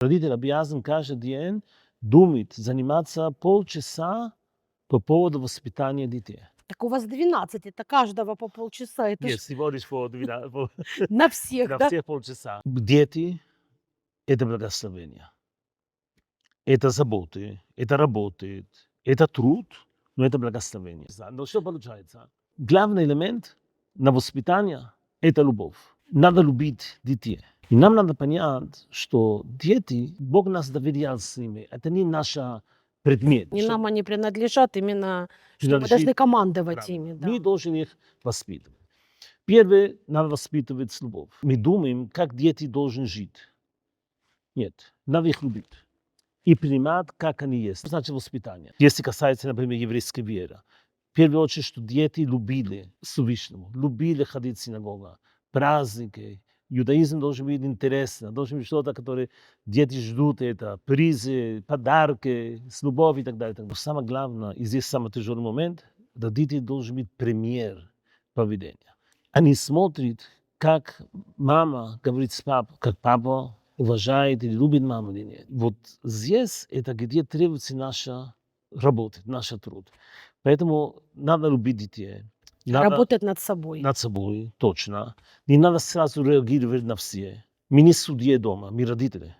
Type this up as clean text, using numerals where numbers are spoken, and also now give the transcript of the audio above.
Родитель обязан каждый день думать, заниматься полчаса по поводу воспитания детей. Так у вас 12, это каждого по полчаса. Это ж Если говоришь на всех, на да? всех полчаса. Дети – это благословение. Это заботы, это работает, это труд, но это благословение. Но что получается? Главный элемент на воспитание – это любовь. Надо любить детей. И нам надо понять, что дети, Бог нас доверял с ними. Это не наш предмет. Не нам они принадлежат, именно что мы Принадлежит- должны командовать Правильно. ими, да. Мы должны их воспитывать. Первое, надо воспитывать с любовью. Мы думаем, как дети должны жить. Нет, надо их любить. И принимать, как они есть. Что значит воспитание? Если касается, например, еврейской веры. В первую очередь, что дети любили Всевышнего, любили ходить в синагогу, праздники. Иудаизм должен быть интересно, должен быть что-то, которое дети ждут, это призы, подарки, с любовью и так далее. Но самое главное, и здесь самый тяжелый момент, родители должен быть пример поведения. Они смотрят, как мама говорит с папой, как папа уважает или любит маму или нет. Вот здесь это где требуется наша работа, наш труд. Поэтому надо любить детей. Надо Работать над собой. над собой, точно. Не надо сразу реагировать на все. Мы не судьи дома, мы родители.